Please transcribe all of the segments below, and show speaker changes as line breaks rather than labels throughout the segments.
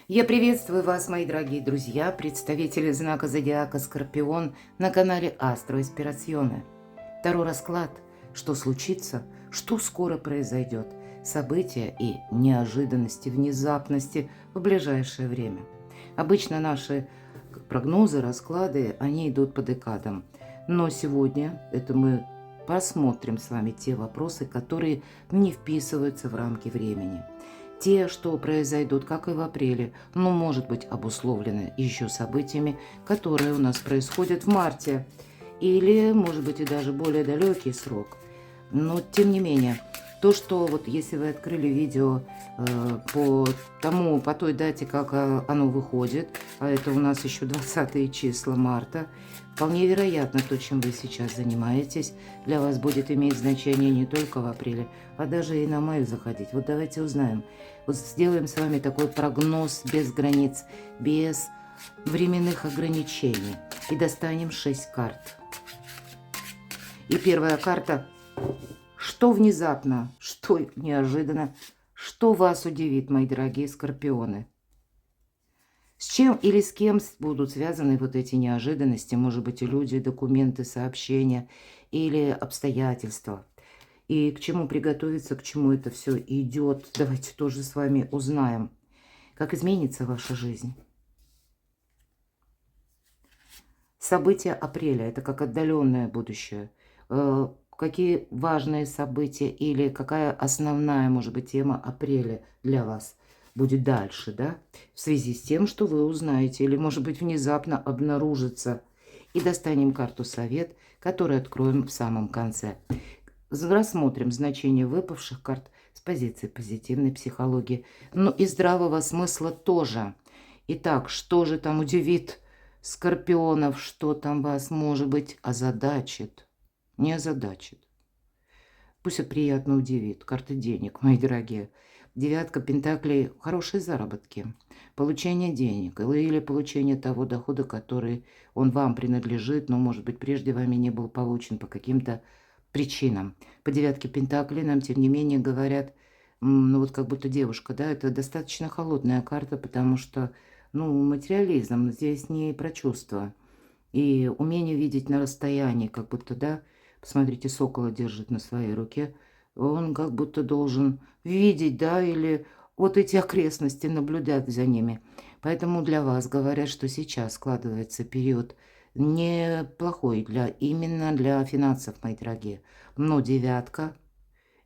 Я приветствую вас, мои дорогие друзья, представители знака зодиака Скорпион на канале Астро Инспирационе. Таро расклад, что случится, что скоро произойдет, события и неожиданности, внезапности в ближайшее время. Обычно наши прогнозы, расклады, они идут по декадам. Но сегодня это мы посмотрим с вами те вопросы, которые не вписываются в рамки времени. Те, что произойдут, как и в апреле, но может быть обусловлены еще событиями, которые у нас происходят в марте. Или, может быть, и даже более далекий срок. Но, тем не менее, то, что вот если вы открыли видео по той дате, как оно выходит, а это у нас еще 20 числа марта, вполне вероятно, то, чем вы сейчас занимаетесь, для вас будет иметь значение не только в апреле, а даже и на май заходить. Вот давайте узнаем. Вот сделаем с вами такой прогноз без границ, без временных ограничений. И достанем 6 карт. И первая карта. Что внезапно, что неожиданно, что вас удивит, мои дорогие скорпионы? С чем или с кем будут связаны вот эти неожиданности? Может быть, и люди, документы, сообщения или обстоятельства. И к чему приготовиться, к чему это все идет. Давайте тоже с вами узнаем, как изменится ваша жизнь. События апреля – это как отдаленное будущее. Какие важные события или какая основная, может быть, тема апреля для вас будет дальше, да? В связи с тем, что вы узнаете или, может быть, внезапно обнаружится. И достанем карту «Совет», которую откроем в самом конце. Рассмотрим значение выпавших карт с позиции позитивной психологии, но и здравого смысла тоже. Итак, что же там удивит скорпионов, что там вас, может быть, озадачит? Не озадачит. Пусть это приятно удивит. Карта денег, мои дорогие. Девятка пентаклей – хорошие заработки. Получение денег или получение того дохода, который он вам принадлежит, но, может быть, прежде вами не был получен по каким-то причинам. По девятке пентаклей нам, тем не менее, говорят, ну вот как будто девушка, да, это достаточно холодная карта, потому что, ну, материализм здесь не про чувства. И умение видеть на расстоянии, как будто, да, посмотрите, сокола держит на своей руке, он как будто должен видеть, да, или вот эти окрестности, наблюдать за ними. Поэтому для вас говорят, что сейчас складывается период неплохой именно для финансов, мои дорогие. Но девятка,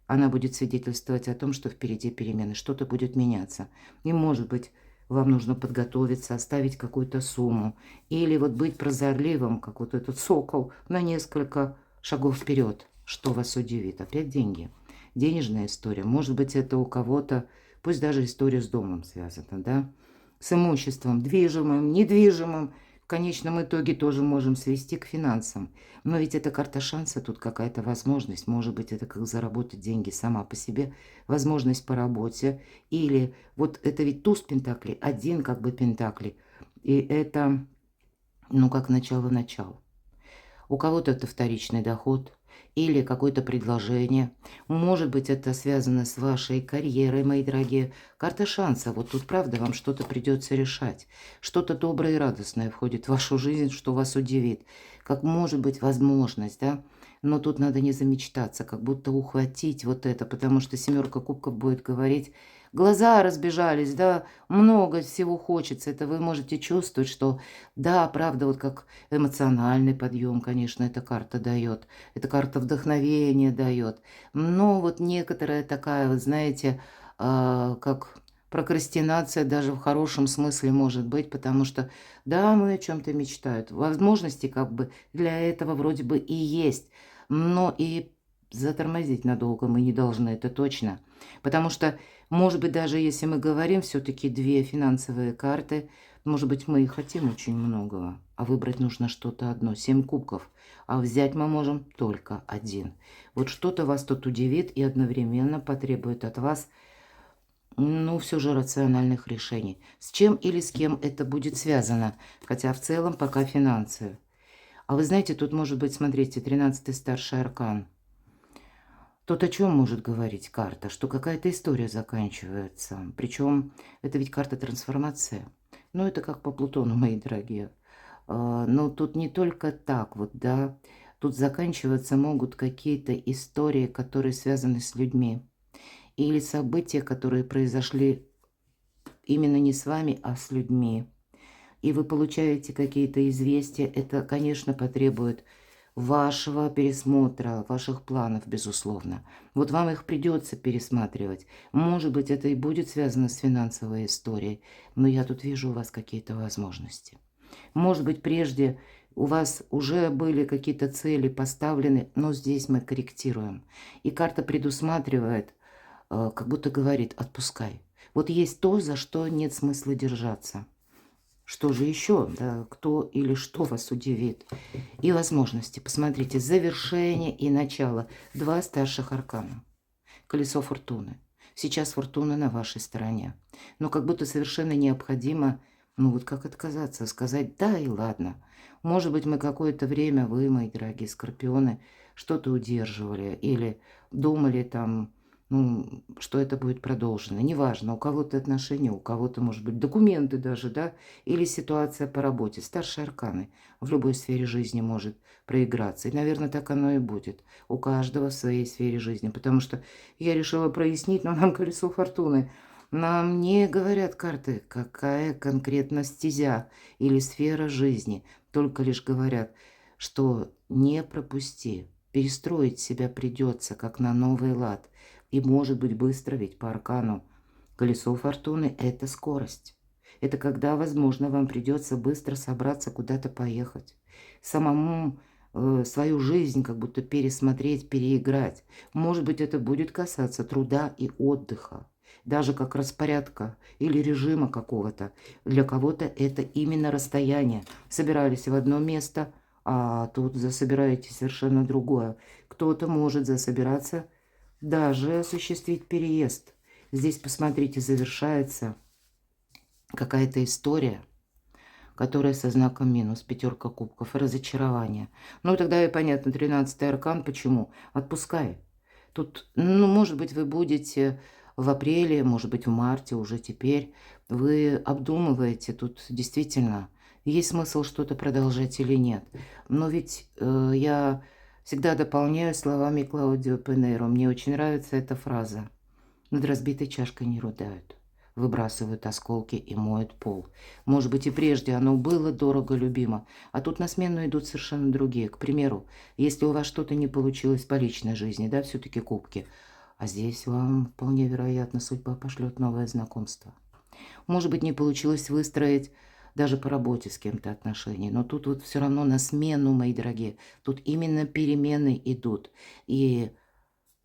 она будет свидетельствовать о том, что впереди перемены, что-то будет меняться. И, может быть, вам нужно подготовиться, оставить какую-то сумму. Или вот быть прозорливым, как вот этот сокол, на несколько шагов вперед. Что вас удивит? Опять деньги. Денежная история. Может быть, это у кого-то, пусть даже история с домом связана, да? С имуществом, движимым, недвижимым. В конечном итоге тоже можем свести к финансам. Но ведь это карта шанса, тут какая-то возможность. Может быть, это как заработать деньги сама по себе. Возможность по работе. Или вот это ведь туз пентаклей, один как бы пентаклей. И это, ну, как начало-начало. У кого-то это вторичный доход или какое-то предложение. Может быть, это связано с вашей карьерой, мои дорогие. Карта шанса. Вот тут, правда, вам что-то придется решать. Что-то доброе и радостное входит в вашу жизнь, что вас удивит. Как может быть возможность, да? Но тут надо не замечтаться, как будто ухватить вот это, потому что семерка кубков будет говорить, глаза разбежались, да, много всего хочется. Это вы можете чувствовать, что, да, правда, вот как эмоциональный подъем, конечно, эта карта дает. Эта карта вдохновения дает. Но вот некоторая такая, вот знаете, как прокрастинация даже в хорошем смысле может быть, потому что, да, мы о чем-то мечтают. Возможности как бы для этого вроде бы и есть. Но и затормозить надолго мы не должны, это точно. Потому что, может быть, даже если мы говорим все-таки две финансовые карты, может быть, мы и хотим очень многого, а выбрать нужно что-то одно, 7 кубков, а взять мы можем только один. Вот что-то вас тут удивит и одновременно потребует от вас, ну, все же рациональных решений. С чем или с кем это будет связано, хотя в целом пока финансы. А вы знаете, тут может быть, смотрите, 13-й старший аркан. Тут о чем может говорить карта? Что какая-то история заканчивается. Причем это ведь карта трансформации. Ну, это как по Плутону, мои дорогие. Но тут не только так вот, да. Тут заканчиваться могут какие-то истории, которые связаны с людьми. Или события, которые произошли именно не с вами, а с людьми. И вы получаете какие-то известия. Это, конечно, потребует вашего пересмотра, ваших планов, безусловно. Вот вам их придется пересматривать. Может быть, это и будет связано с финансовой историей, но я тут вижу у вас какие-то возможности. Может быть, прежде у вас уже были какие-то цели поставлены, но здесь мы корректируем. И карта предусматривает, как будто говорит, отпускай. Вот есть то, за что нет смысла держаться. Что же еще? Да, кто или что вас удивит? И возможности. Посмотрите, завершение и начало. Два старших аркана. Колесо фортуны. Сейчас фортуна на вашей стороне. Но как будто совершенно необходимо, ну вот как отказаться, сказать да и ладно. Может быть, мы какое-то время, вы, мои дорогие скорпионы, что-то удерживали или думали там, ну, что это будет продолжено. Неважно, у кого-то отношения, у кого-то, может быть, документы даже, да, или ситуация по работе. Старшие арканы в любой сфере жизни может проиграться. И, наверное, так оно и будет. У каждого в своей сфере жизни. Потому что я решила прояснить, но нам колесо фортуны. Нам не говорят карты, какая конкретно стезя или сфера жизни. Только лишь говорят, что не пропусти. Перестроить себя придется, как на новый лад. И может быть быстро, ведь по аркану колесо фортуны – это скорость. Это когда, возможно, вам придется быстро собраться куда-то поехать. Самому свою жизнь как будто пересмотреть, переиграть. Может быть, это будет касаться труда и отдыха. Даже как распорядка или режима какого-то. Для кого-то это именно расстояние. Собирались в одно место, а тут засобираете совершенно другое. Кто-то может засобираться, даже осуществить переезд. Здесь, посмотрите, завершается какая-то история, которая со знаком минус, пятерка кубков, разочарование. Ну, тогда и понятно, 13-й аркан, почему? Отпускай. Тут, ну, может быть, вы будете в апреле, может быть, в марте уже теперь. Вы обдумываете, тут действительно есть смысл что-то продолжать или нет. Но ведь я всегда дополняю словами Клаудио Пенейро. Мне очень нравится эта фраза. Над разбитой чашкой не рыдают. Выбрасывают осколки и моют пол. Может быть, и прежде оно было дорого любимо, а тут на смену идут совершенно другие. К примеру, если у вас что-то не получилось по личной жизни, да, все-таки кубки, а здесь вам вполне вероятно судьба пошлет новое знакомство. Может быть, не получилось выстроить даже по работе с кем-то отношения, но тут вот все равно на смену, мои дорогие, тут именно перемены идут. И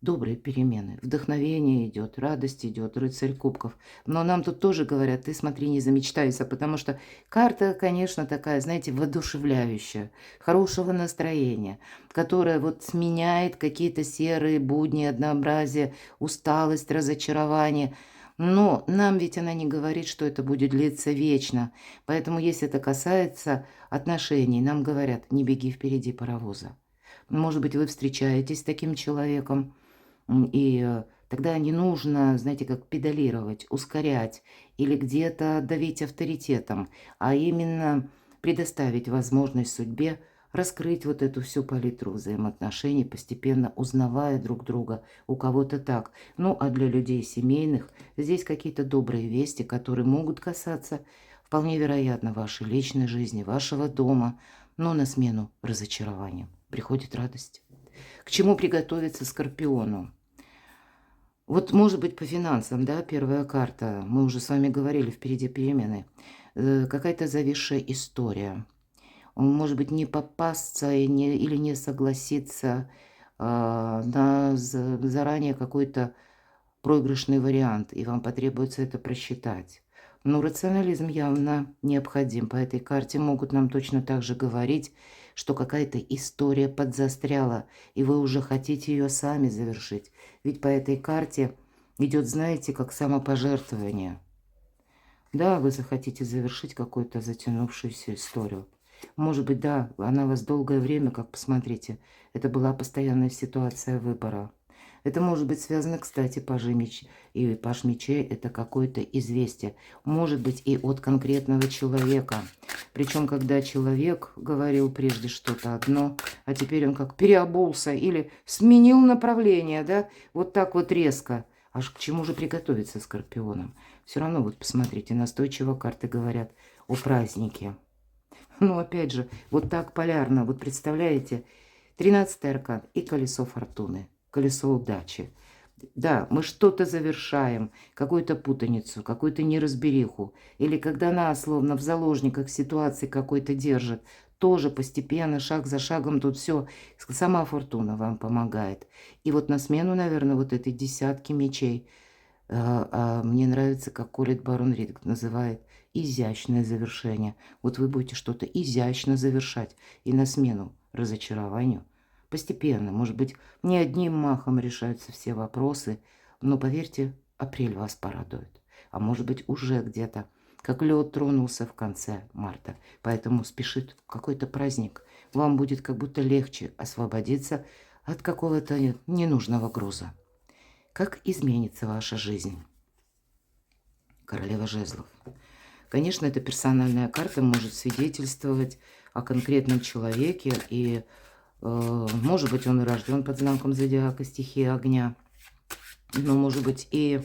добрые перемены, вдохновение идет, радость идет, рыцарь кубков. Но нам тут тоже говорят, ты смотри, не замечтайся, потому что карта, конечно, такая, знаете, воодушевляющая, хорошего настроения, которая вот сменяет какие-то серые будни, однообразие, усталость, разочарование. Но нам ведь она не говорит, что это будет длиться вечно. Поэтому, если это касается отношений, нам говорят, не беги впереди паровоза. Может быть, вы встречаетесь с таким человеком, и тогда не нужно, знаете, как педалировать, ускорять или где-то давить авторитетом, а именно предоставить возможность судьбе раскрыть вот эту всю палитру взаимоотношений, постепенно узнавая друг друга. У кого-то так. Ну, а для людей семейных здесь какие-то добрые вести, которые могут касаться, вполне вероятно, вашей личной жизни, вашего дома, но на смену разочарованиям приходит радость. К чему приготовиться Скорпиону? Вот, может быть, по финансам, да, первая карта. Мы уже с вами говорили, впереди перемены. Какая-то зависшая история. Может быть, не попасться или не согласиться на заранее какой-то проигрышный вариант, и вам потребуется это просчитать. Но рационализм явно необходим. По этой карте могут нам точно так же говорить, что какая-то история подзастряла, и вы уже хотите ее сами завершить. Ведь по этой карте идет, знаете, как самопожертвование. Да, вы захотите завершить какую-то затянувшуюся историю. Может быть, да, она вас долгое время, как посмотрите, это была постоянная ситуация выбора. Это может быть связано, кстати, паж меч и паж мечей – это какое-то известие. Может быть и от конкретного человека. Причем, когда человек говорил прежде что-то одно, а теперь он как переобулся или сменил направление, да, вот так вот резко. Аж к чему же приготовиться скорпионам? Все равно, вот посмотрите, настойчиво карты говорят о празднике. Ну, опять же, вот так полярно. Вот представляете, 13-й аркан и колесо фортуны, колесо удачи. Да, мы что-то завершаем, какую-то путаницу, какую-то неразбериху. Или когда нас словно в заложниках ситуации какой-то держит, тоже постепенно, шаг за шагом тут все, сама фортуна вам помогает. И вот на смену, наверное, вот этой десятки мечей, мне нравится, как Колет Барон Рид называет, изящное завершение. Вот вы будете что-то изящно завершать и на смену разочарованию. Постепенно, может быть, не одним махом решаются все вопросы, но, поверьте, апрель вас порадует. А может быть, уже где-то, как лед тронулся в конце марта. Поэтому спешит какой-то праздник. Вам будет как будто легче освободиться от какого-то ненужного груза. Как изменится ваша жизнь? Королева жезлов. Конечно, эта персональная карта может свидетельствовать о конкретном человеке, и, может быть, он и рожден под знаком зодиака, стихии огня, но, может быть, и,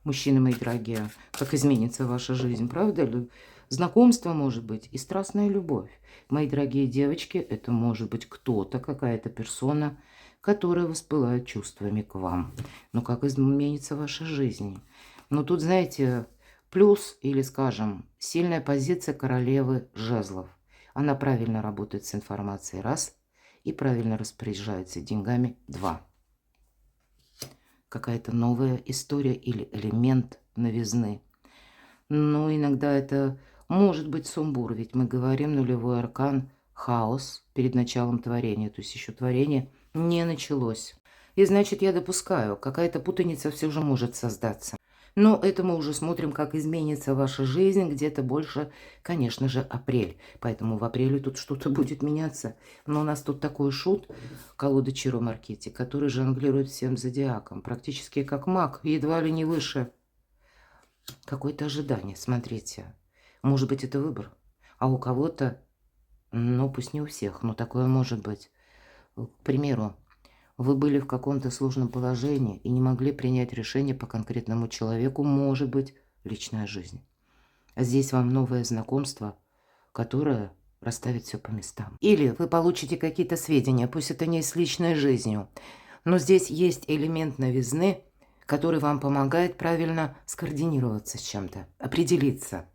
мужчины мои дорогие, как изменится ваша жизнь, правда ли? Знакомство может быть и страстная любовь. Мои дорогие девочки, это может быть кто-то, какая-то персона, которая воспылает чувствами к вам. Но как изменится ваша жизнь? Но тут, знаете, плюс или, скажем, сильная позиция королевы жезлов. Она правильно работает с информацией, раз, и правильно распоряжается деньгами, два. Какая-то новая история или элемент новизны. Но иногда это может быть сумбур, ведь мы говорим нулевой аркан, хаос перед началом творения, то есть еще творение не началось. И значит, я допускаю, какая-то путаница все же может создаться. Но это мы уже смотрим, как изменится ваша жизнь, где-то больше, конечно же, апрель. Поэтому в апреле тут что-то будет меняться. Но у нас тут такой шут, колода Чиро Маркетти, который жонглирует всем зодиаком, практически как маг, едва ли не выше. Какое-то ожидание, смотрите. Может быть, это выбор. А у кого-то, ну, пусть не у всех, но такое может быть. К примеру, вы были в каком-то сложном положении и не могли принять решение по конкретному человеку, может быть, личная жизнь. А здесь вам новое знакомство, которое расставит все по местам. Или вы получите какие-то сведения, пусть это не с личной жизнью, но здесь есть элемент новизны, который вам помогает правильно скоординироваться с чем-то, определиться.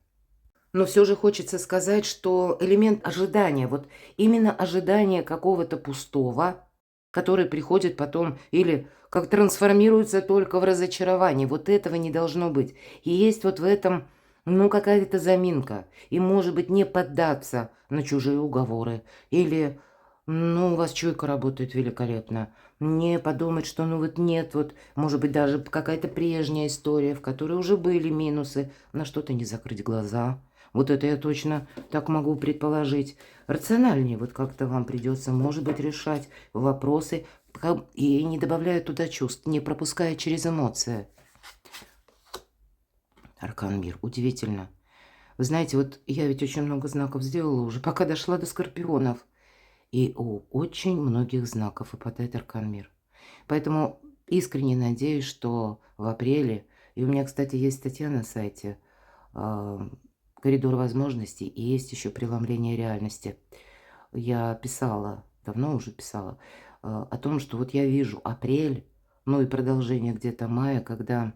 Но все же хочется сказать, что элемент ожидания, вот именно ожидание какого-то пустого, который приходит потом или как трансформируется только в разочарование. Вот этого не должно быть. И есть вот в этом, ну, какая-то заминка. И, может быть, не поддаться на чужие уговоры. Или, ну, у вас чуйка работает великолепно. Не подумать, что, ну, вот нет, вот, может быть, даже какая-то прежняя история, в которой уже были минусы, на что-то не закрыть глаза. Вот это я точно так могу предположить. Рациональнее вот как-то вам придется, может быть, решать вопросы и не добавляя туда чувств, не пропуская через эмоции. Аркан Мир. Удивительно. Вы знаете, вот я ведь очень много знаков сделала уже, пока дошла до скорпионов. И у очень многих знаков выпадает Аркан Мир. Поэтому искренне надеюсь, что в апреле, и у меня, кстати, есть статья на сайте «Коридор возможностей», и есть еще «Преломление реальности». Я писала, давно уже писала, о том, что вот я вижу апрель, ну и продолжение где-то мая, когда,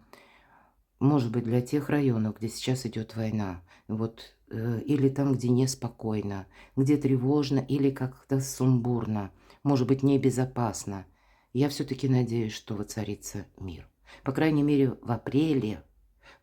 может быть, для тех районов, где сейчас идет война, вот, или там, где неспокойно, где тревожно или как-то сумбурно, может быть, небезопасно, я все-таки надеюсь, что воцарится мир. По крайней мере, в апреле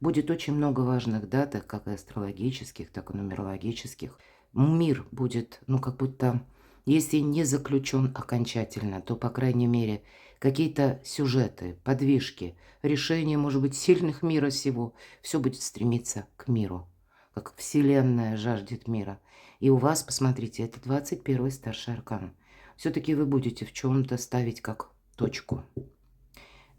будет очень много важных дат, как и астрологических, так и нумерологических. Мир будет, ну, как будто, если не заключен окончательно, то, по крайней мере, какие-то сюжеты, подвижки, решения, может быть, сильных мира сего, все будет стремиться к миру, как Вселенная жаждет мира. И у вас, посмотрите, это 21-й старший аркан. Все-таки вы будете в чем-то ставить как точку.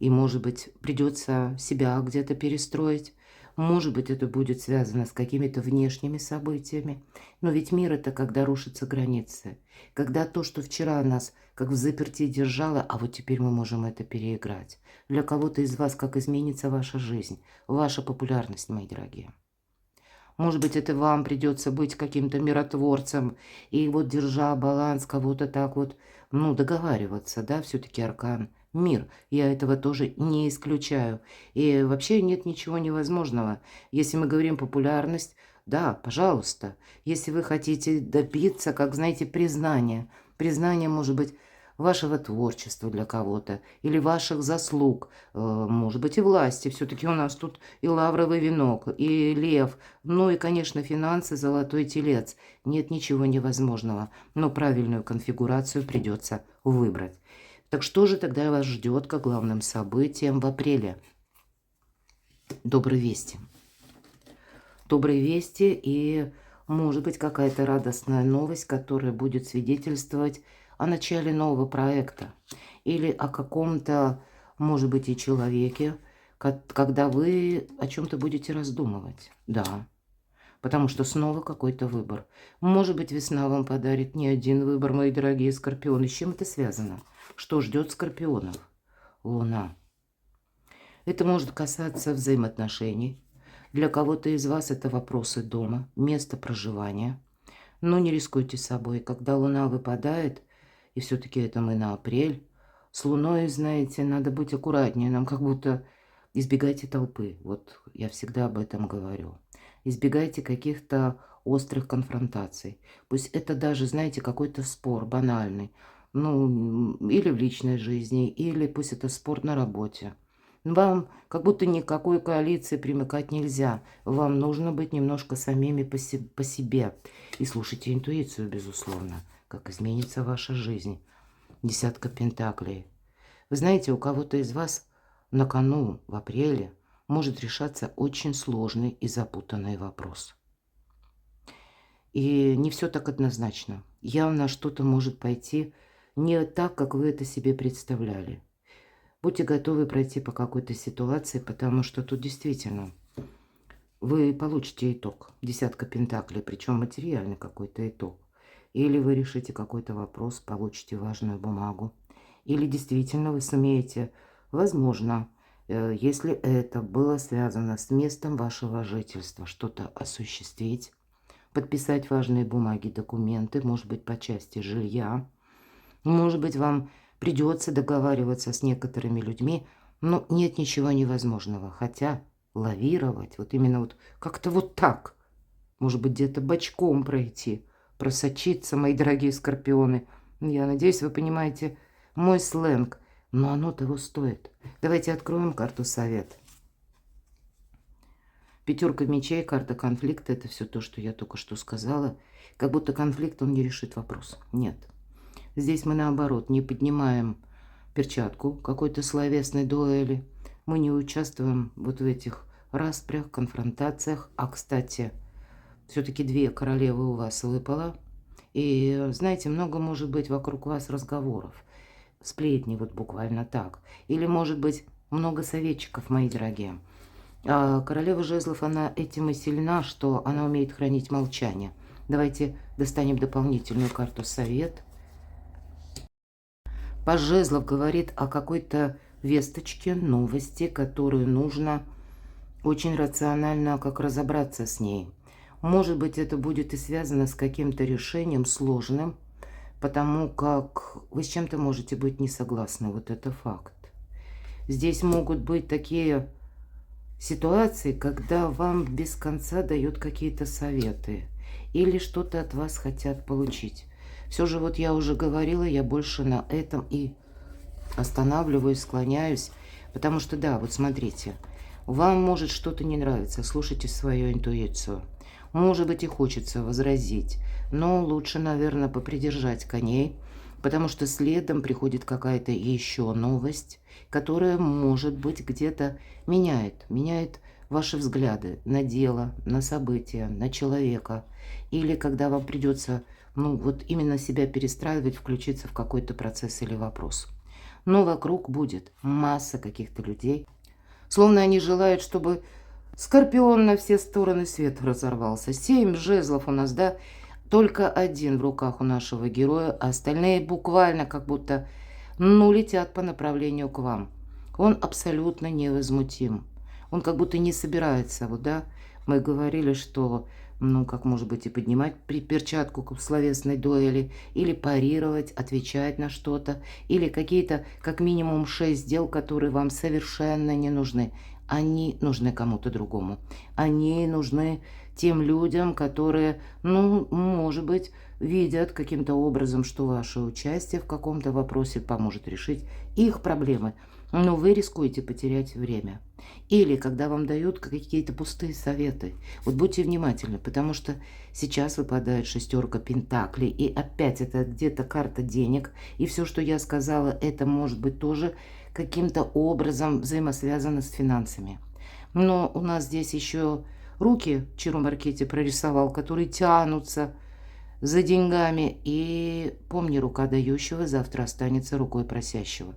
И, может быть, придется себя где-то перестроить. Может быть, это будет связано с какими-то внешними событиями. Но ведь мир – это когда рушатся границы. Когда то, что вчера нас как в заперти держало, а вот теперь мы можем это переиграть. Для кого-то из вас как изменится ваша жизнь, ваша популярность, мои дорогие. Может быть, это вам придется быть каким-то миротворцем и вот, держа баланс, кого-то так вот, ну, договариваться, да, все-таки аркан. Мир, я этого тоже не исключаю. И вообще нет ничего невозможного. Если мы говорим популярность, да, пожалуйста. Если вы хотите добиться, как, знаете, признания, может быть, вашего творчества для кого-то или ваших заслуг, может быть, и власти. Все-таки у нас тут и лавровый венок, и лев, ну и, конечно, финансы, золотой телец. Нет ничего невозможного, но правильную конфигурацию придется выбрать. Так что же тогда вас ждет как главным событием в апреле? Добрые вести. Добрые вести и, может быть, какая-то радостная новость, которая будет свидетельствовать о начале нового проекта или о каком-то, может быть, и человеке, когда вы о чем-то будете раздумывать. Да, потому что снова какой-то выбор. Может быть, весна вам подарит не один выбор, мои дорогие скорпионы. С чем это связано? Что ждет скорпионов? Луна. Это может касаться взаимоотношений. Для кого-то из вас это вопросы дома, места проживания. Но не рискуйте собой. Когда Луна выпадает, и все-таки это мы на апрель, с Луной, знаете, надо быть аккуратнее. Нам как будто избегайте толпы. Вот я всегда об этом говорю. Избегайте каких-то острых конфронтаций. Пусть это даже, знаете, какой-то спор банальный. Ну, или в личной жизни, или пусть это спор на работе. Вам как будто никакой коалиции примыкать нельзя. Вам нужно быть немножко самими по себе. И слушайте интуицию, безусловно, как изменится ваша жизнь. Десятка пентаклей. Вы знаете, у кого-то из вас на кону в апреле может решаться очень сложный и запутанный вопрос. И не все так однозначно. Явно что-то может пойти не так, как вы это себе представляли. Будьте готовы пройти по какой-то ситуации, потому что тут действительно вы получите итог. Десятка пентаклей, причем материальный какой-то итог. Или вы решите какой-то вопрос, получите важную бумагу. Или действительно вы сумеете, возможно, если это было связано с местом вашего жительства, что-то осуществить, подписать важные бумаги, документы, может быть, по части жилья. Может быть, вам придется договариваться с некоторыми людьми, но нет ничего невозможного. Хотя лавировать, вот именно вот как-то вот так, может быть, где-то бочком пройти, просочиться, мои дорогие скорпионы. Я надеюсь, вы понимаете мой сленг, но оно того стоит. Давайте откроем карту совет. Пятерка мечей, карта конфликта, это все то, что я только что сказала. Как будто конфликт, он не решит вопрос. Нет. Здесь мы наоборот не поднимаем перчатку какой-то словесной дуэли. Мы не участвуем вот в этих распрях, конфронтациях. А, кстати, все-таки две королевы у вас выпало. И, знаете, много может быть вокруг вас разговоров. Сплетни вот буквально так. Или, может быть, много советчиков, мои дорогие. А королева жезлов, она этим и сильна, что она умеет хранить молчание. Давайте достанем дополнительную карту совет. Паж жезлов говорит о какой-то весточке, новости, которую нужно очень рационально как разобраться с ней. Может быть, это будет и связано с каким-то решением сложным, потому как вы с чем-то можете быть не согласны. Вот это факт. Здесь могут быть такие ситуации, когда вам без конца дают какие-то советы или что-то от вас хотят получить. Все же, вот я уже говорила, я больше на этом и останавливаюсь, склоняюсь, потому что, да, вот смотрите, вам может что-то не нравиться, слушайте свою интуицию. Может быть, и хочется возразить, но лучше, наверное, попридержать коней, потому что следом приходит какая-то еще новость, которая, может быть, где-то меняет ваши взгляды на дело, на события, на человека. Или когда вам придется, ну, вот именно себя перестраивать, включиться в какой-то процесс или вопрос. но вокруг будет масса каких-то людей, словно они желают, чтобы Скорпион на все стороны света разорвался. 7 жезлов у нас, да? Только один в руках у нашего героя, а остальные буквально как будто, ну, летят по направлению к вам. Он абсолютно невозмутим. Он как будто не собирается, вот, да? Мы говорили, что, ну, как может быть, и поднимать перчатку к словесной дуэли, или парировать, отвечать на что-то, или какие-то, как минимум, 6 дел, которые вам совершенно не нужны. Они нужны кому-то другому. Они нужны тем людям, которые, ну, может быть, видят каким-то образом, что ваше участие в каком-то вопросе поможет решить их проблемы. Но вы рискуете потерять время. Или когда вам дают какие-то пустые советы. Вот будьте внимательны, потому что сейчас выпадает 6 пентаклей. И опять это где-то карта денег. И все, что я сказала, это может быть тоже каким-то образом взаимосвязано с финансами. Но у нас здесь еще руки Чиромаркете прорисовал, которые тянутся за деньгами. И помни, рука дающего завтра останется рукой просящего.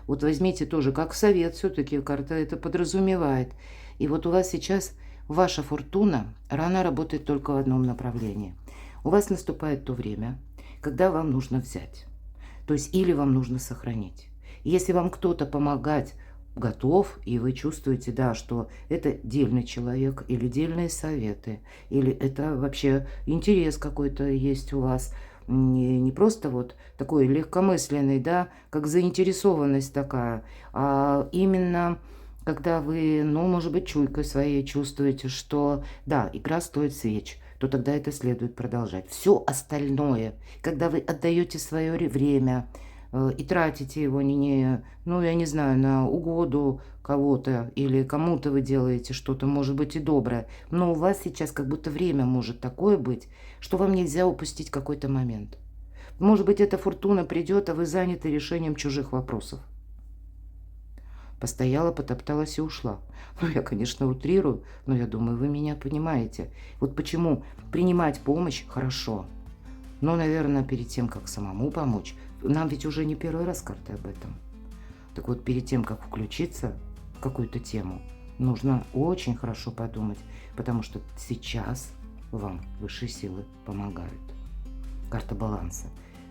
Вот возьмите тоже, как совет, все-таки карта это подразумевает. И вот у вас сейчас ваша фортуна, рана работает только в одном направлении. У вас наступает то время, когда вам нужно взять. То есть или вам нужно сохранить. Если вам кто-то помогать готов, и вы чувствуете, да, что это дельный человек, или дельные советы, или это вообще интерес какой-то есть у вас, не просто вот такой легкомысленный, да, как заинтересованность такая, а именно когда вы, ну, может быть, чуйкой своей чувствуете, что, да, игра стоит свеч, то тогда это следует продолжать. Все остальное, когда вы отдаете свое время и тратите его ну, я не знаю, на угоду кого-то или кому-то вы делаете что-то, может быть, и доброе, но у вас сейчас как будто время может такое быть, что вам нельзя упустить какой-то момент. Может быть, эта фортуна придет, а вы заняты решением чужих вопросов. Постояла, потопталась и ушла. Ну, я, конечно, утрирую, но я думаю, вы меня понимаете. Вот почему принимать помощь хорошо. Но, наверное, перед тем, как самому помочь, нам ведь уже не первый раз карты об этом. Так вот, перед тем, как включиться в какую-то тему, нужно очень хорошо подумать, потому что сейчас вам высшие силы помогают. Карта баланса.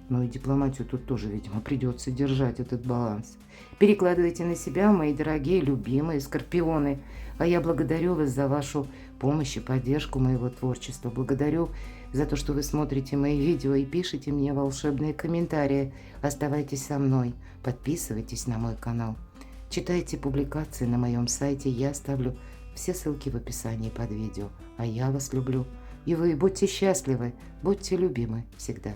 Ну и дипломатию тут тоже, видимо, придется держать этот баланс. Перекладывайте на себя, мои дорогие, любимые скорпионы. А я благодарю вас за вашу помощь и поддержку моего творчества. Благодарю за то, что вы смотрите мои видео и пишите мне волшебные комментарии. Оставайтесь со мной, подписывайтесь на мой канал. Читайте публикации на моем сайте, я оставлю все ссылки в описании под видео. А я вас люблю. И вы будьте счастливы, будьте любимы всегда.